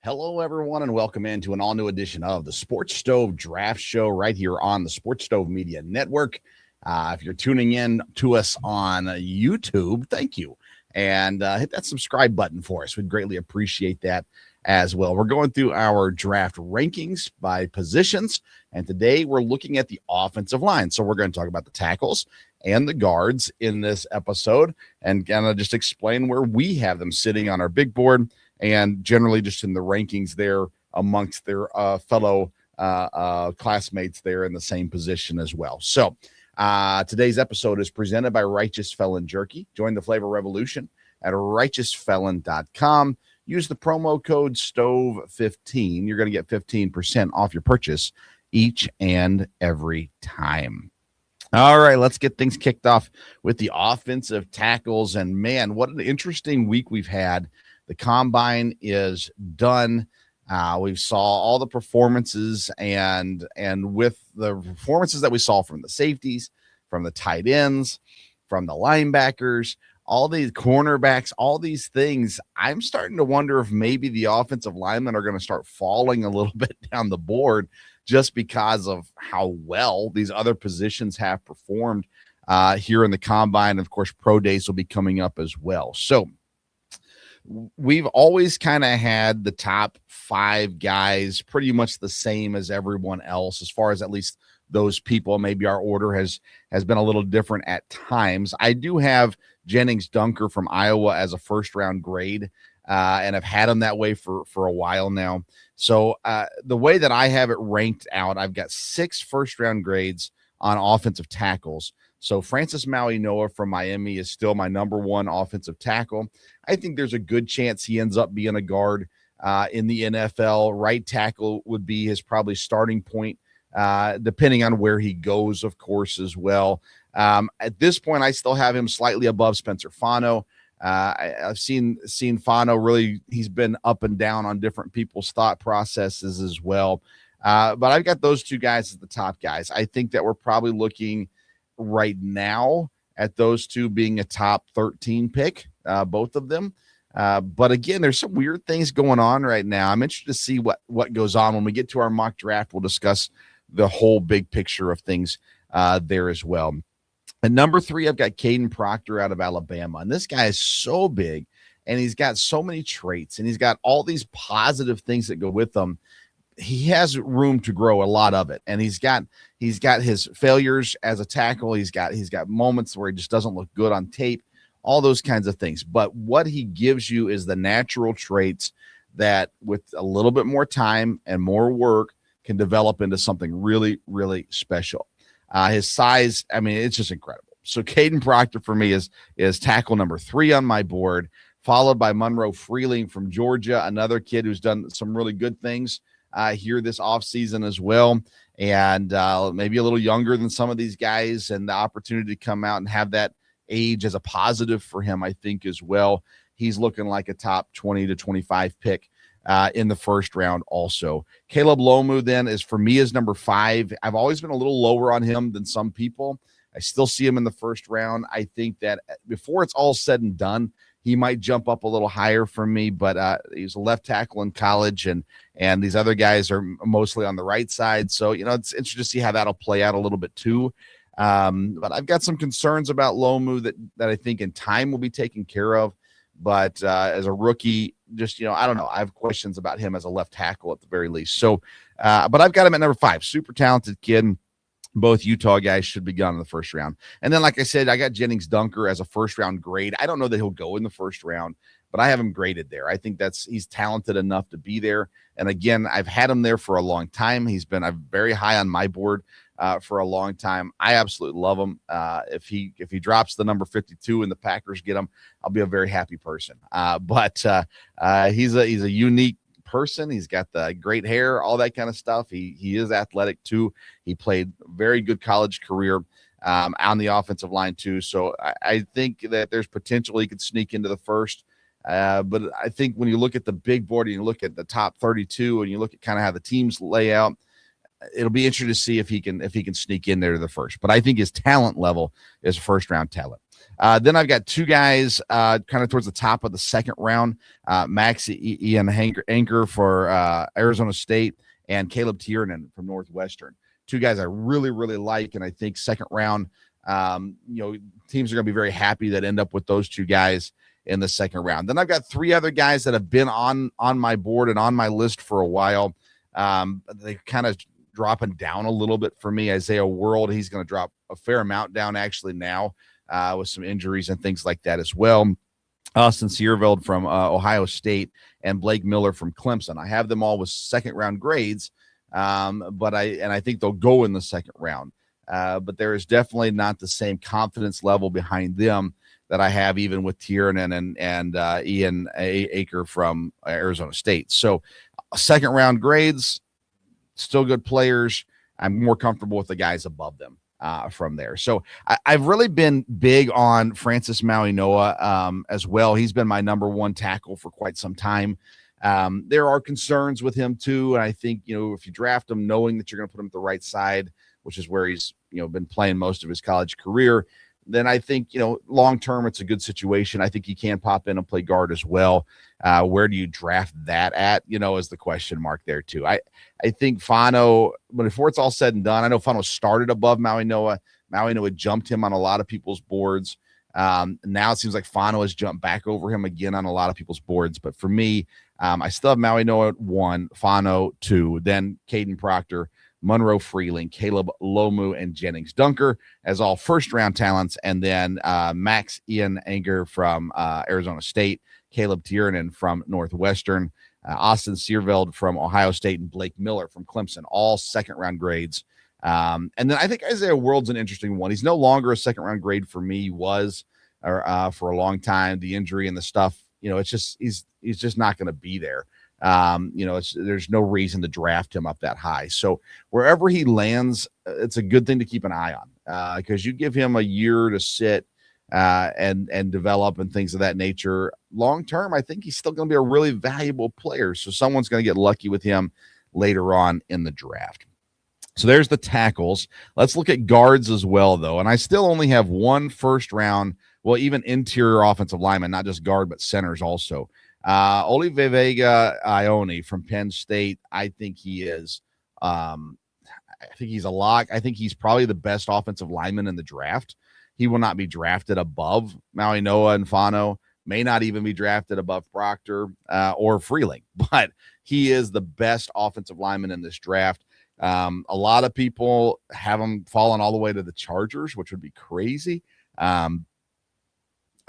Hello, everyone, and welcome into an all-new edition of the Sports Stove Draft Show right here on the Sports Stove Media Network. If you're tuning in to us on YouTube, thank you. And hit that subscribe button for us. We'd greatly appreciate that as well. We're going through our draft rankings by positions, and today we're looking at the offensive line. So we're going to talk about the tackles and the guards in this episode and kind of just explain where we have them sitting on our big board and generally just in the rankings there amongst their fellow classmates there in the same position as well. So today's episode is presented by Righteous Felon Jerky. Join the flavor revolution at righteousfelon.com. Use the promo code STOVE15. You're going to get 15% off your purchase each and every time. All right, let's get things kicked off with the offensive tackles. And man, what an interesting week we've had. The combine is done. We saw all the performances, and with the performances that we saw from the safeties, from the tight ends, from the linebackers, all these cornerbacks, all these things, I'm starting to wonder if maybe the offensive linemen are going to start falling a little bit down the board just because of how well these other positions have performed here in the combine. Of course, pro days will be coming up as well. So we've always kind of had the top five guys pretty much the same as everyone else, as far as at least those people. Maybe our order has been a little different at times. I do have Jennings Dunker from Iowa as a first round grade, and I've had him that way for a while now. So the way that I have it ranked out, I've got 6 first round grades on offensive tackles. So Francis Maui-Noah from Miami is still my number one offensive tackle. I think there's a good chance he ends up being a guard in the NFL. Right tackle would be his probably starting point, depending on where he goes, of course, as well. At this point, I still have him slightly above Spencer Fano. I've seen Fano really, he's been up and down on different people's thought processes as well. But I've got those two guys as the top guys. I think that we're probably looking right now at those two being a top 13 pick, both of them. But again, there's some weird things going on right now. I'm interested to see what goes on. When we get to our mock draft, we'll discuss the whole big picture of things there as well. At number 3, I've got Caden Proctor out of Alabama. And this guy is so big, and he's got so many traits, and he's got all these positive things that go with him. He has room to grow a lot of it, and he's got his failures as a tackle. He's got moments where he just doesn't look good on tape, all those kinds of things. But what he gives you is the natural traits that, with a little bit more time and more work, can develop into something really, really special. His size, I mean, it's just incredible. So Caden Proctor for me is tackle number 3 on my board, followed by Monroe Freeling from Georgia, another kid who's done some really good things here this offseason as well, and maybe a little younger than some of these guys, and the opportunity to come out and have that age as a positive for him, I think, as well. He's looking like a top 20 to 25 pick in the first round also. Caleb Lomu then is, for me, is number 5. I've always been a little lower on him than some people. I still see him in the first round. I think that before it's all said and done, he might jump up a little higher for me, but he's a left tackle in college, and these other guys are mostly on the right side. So, it's interesting to see how that'll play out a little bit too. But I've got some concerns about Lomu that I think in time will be taken care of. But as a rookie, just, I don't know. I have questions about him as a left tackle at the very least. So, but I've got him at number 5, super talented kid. Both Utah guys should be gone in the first round. And then, like I said, I got Jennings Dunker as a first round grade. I don't know that he'll go in the first round, but I have him graded there. I think he's talented enough to be there. And again, I've had him there for a long time. He's been very high on my board for a long time. I absolutely love him. If he drops the number 52 and the Packers get him, I'll be a very happy person. But he's a unique person. He's got the great hair, all that kind of stuff. He is athletic too. He played very good college career on the offensive line too. So I think that there's potential he could sneak into the first. But I think when you look at the big board and you look at the top 32 and you look at kind of how the teams lay out, it'll be interesting to see if he can sneak in there to the first. But I think his talent level is a first round talent. Then I've got two guys kind of towards the top of the second round, Maxi Engher for Arizona State and Caleb Tiernan from Northwestern. Two guys I really, really like, and I think second round, teams are going to be very happy that end up with those two guys in the second round. Then I've got three other guys that have been on my board and on my list for a while. They kind of dropping down a little bit for me. Isaiah Wold, he's going to drop a fair amount down actually now with some injuries and things like that as well. Austin Searveld from Ohio State and Blake Miller from Clemson. I have them all with second round grades, but I think they'll go in the second round. But there is definitely not the same confidence level behind them that I have even with Tiernan and Ian Aker from Arizona State. So second round grades, still good players. I'm more comfortable with the guys above them from there. So I've really been big on Francis Mauigoa as well. He's been my number one tackle for quite some time. There are concerns with him too. And I think, if you draft him knowing that you're going to put him at the right side, which is where he's, been playing most of his college career, then I think, long-term, it's a good situation. I think he can pop in and play guard as well. Where do you draft that at, is the question mark there too. I think Fano, but before it's all said and done, I know Fano started above Mauigoa. Mauigoa jumped him on a lot of people's boards. Now it seems like Fano has jumped back over him again on a lot of people's boards. But for me, I still have Mauigoa at 1, Fano 2, then Caden Proctor, Monroe Freeling, Caleb Lomu, and Jennings Dunker as all first-round talents, and then Max Ian Engher from Arizona State, Caleb Tiernan from Northwestern, Austin Searveld from Ohio State, and Blake Miller from Clemson, all second-round grades. And then I think Isaiah World's an interesting one. He's no longer a second-round grade for me. He was for a long time. The injury and the stuff, it's just he's just not going to be there. There's no reason to draft him up that high. So wherever he lands, it's a good thing to keep an eye on because you give him a year to sit and develop and things of that nature. Long term, I think he's still going to be a really valuable player. So someone's going to get lucky with him later on in the draft. So there's the tackles. Let's look at guards as well, though. And I still only have one first round, well, even interior offensive lineman, not just guard, but centers also. Olivega Ione from Penn State. I think he is. I think he's a lock. I think he's probably the best offensive lineman in the draft. He will not be drafted above Mauigoa and Fano. May not even be drafted above Proctor or Freeling. But he is the best offensive lineman in this draft. A lot of people have him fallen all the way to the Chargers, which would be crazy.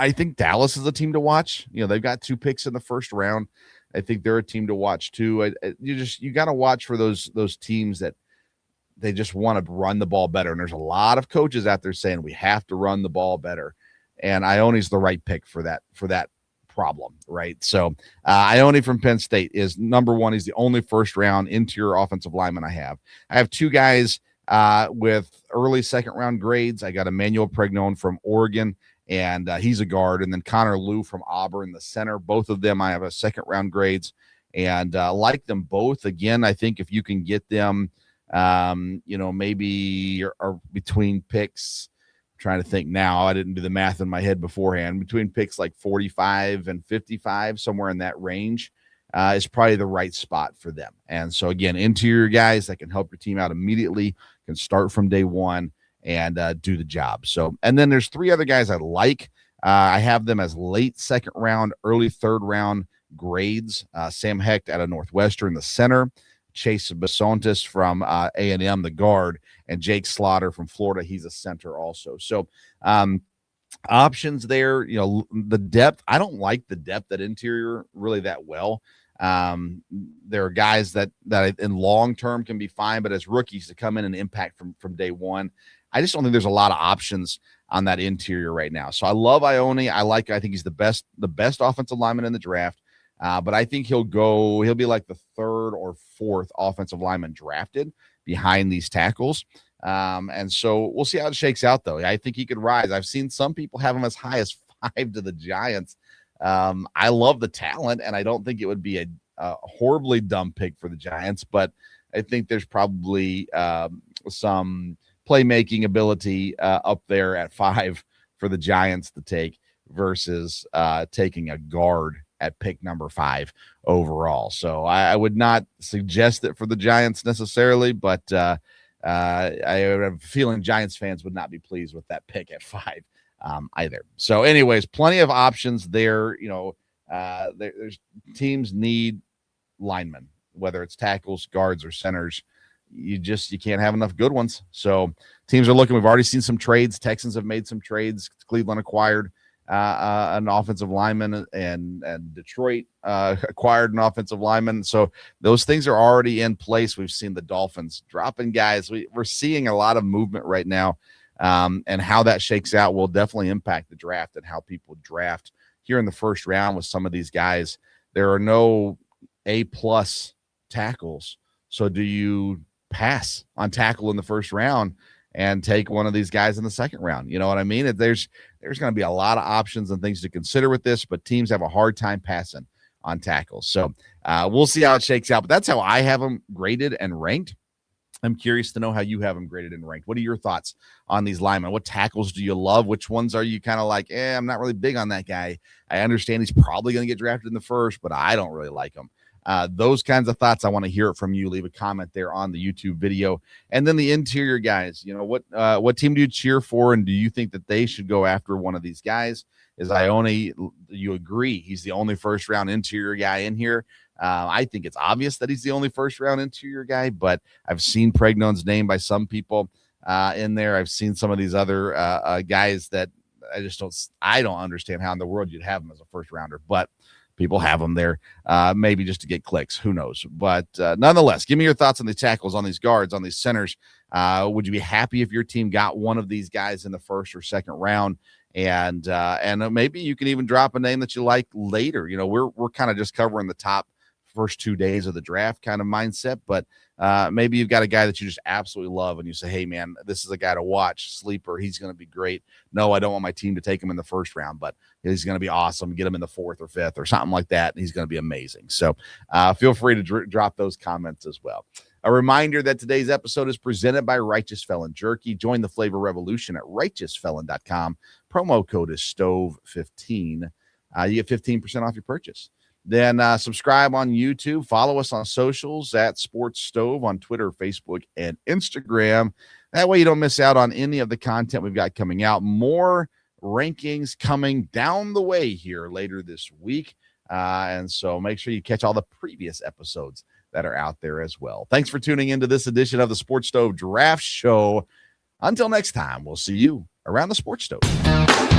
I think Dallas is a team to watch. They've got 2 picks in the first round. I think they're a team to watch too. You got to watch for those teams that they just want to run the ball better. And there's a lot of coaches out there saying we have to run the ball better. And Ione's the right pick for that problem, right? So Ione from Penn State is number 1. He's the only first round interior offensive lineman I have. I have 2 guys with early second round grades. I got Emmanuel Pregnone from Oregon, and he's a guard, and then Connor Liu from Auburn, the center. Both of them I have a second round grades, and like them both. Again, I think if you can get them, maybe or between picks. I'm trying to think now. I didn't do the math in my head beforehand. Between picks like 45 and 55, somewhere in that range, is probably the right spot for them. And so again, interior guys that can help your team out immediately, can start from day one and do the job. So, and then there's 3 other guys I like. I have them as late second round, early third round grades. Sam Hecht out of Northwestern, the center, Chase Bisontis from A&M, the guard, and Jake Slaughter from Florida. He's a center also. So options there, the depth. I don't like the depth at interior really that well. There are guys that in long term can be fine, but as rookies to come in and impact from day one, I just don't think there's a lot of options on that interior right now. So I love Ione. I think he's the best offensive lineman in the draft. But I think he'll be like the 3rd or 4th offensive lineman drafted behind these tackles. And so we'll see how it shakes out, though. I think he could rise. I've seen some people have him as high as 5 to the Giants. I love the talent, and I don't think it would be a horribly dumb pick for the Giants, but I think there's probably some playmaking ability up there at 5 for the Giants to take versus taking a guard at pick number 5 overall. So I would not suggest it for the Giants necessarily, but I have a feeling Giants fans would not be pleased with that pick at 5 either. So anyways, plenty of options there. There's teams need linemen, whether it's tackles, guards, or centers. You can't have enough good ones. So teams are looking. We've already seen some trades. Texans have made some trades. Cleveland acquired an offensive lineman, and Detroit acquired an offensive lineman. So those things are already in place. We've seen the Dolphins dropping guys. We're seeing a lot of movement right now, and how that shakes out will definitely impact the draft and how people draft here in the first round with some of these guys. There are no A-plus tackles. So do you pass on tackle in the first round and take one of these guys in the second round? You know what I mean? There's going to be a lot of options and things to consider with this, but teams have a hard time passing on tackles. So we'll see how it shakes out, but that's how I have them graded and ranked. I'm curious to know how you have them graded and ranked. What are your thoughts on these linemen? What tackles do you love? Which ones are you kind of like, I'm not really big on that guy. I understand he's probably going to get drafted in the first, but I don't really like him. Those kinds of thoughts, I want to hear it from you. Leave a comment there on the YouTube video. And then the interior guys, what team do you cheer for, and do you think that they should go after one of these guys? Is Ione, you agree he's the only first-round interior guy in here? I think it's obvious that he's the only first-round interior guy, but I've seen Pregnone's name by some people in there. I've seen some of these other guys that I don't understand how in the world you'd have them as a first-rounder, but people have them there, maybe just to get clicks. Who knows? But nonetheless, give me your thoughts on the tackles, on these guards, on these centers. Would you be happy if your team got one of these guys in the first or second round? And maybe you can even drop a name that you like later. We're kind of just covering the top first 2 days of the draft kind of mindset, but maybe you've got a guy that you just absolutely love and you say, hey man, this is a guy to watch, sleeper. He's going to be great. No, I don't want my team to take him in the first round, but he's going to be awesome. Get him in the 4th or 5th or something like that. And he's going to be amazing. So feel free to drop those comments as well. A reminder that today's episode is presented by Righteous Felon Jerky. Join the flavor revolution at righteousfelon.com. Promo code is STOVE15. You get 15% off your purchase. Then subscribe on YouTube. Follow us on socials at Sports Stove on Twitter, Facebook, and Instagram. That way you don't miss out on any of the content we've got coming out. More rankings coming down the way here later this week. And so make sure you catch all the previous episodes that are out there as well. Thanks for tuning into this edition of the Sports Stove Draft Show. Until next time, we'll see you around the Sports Stove.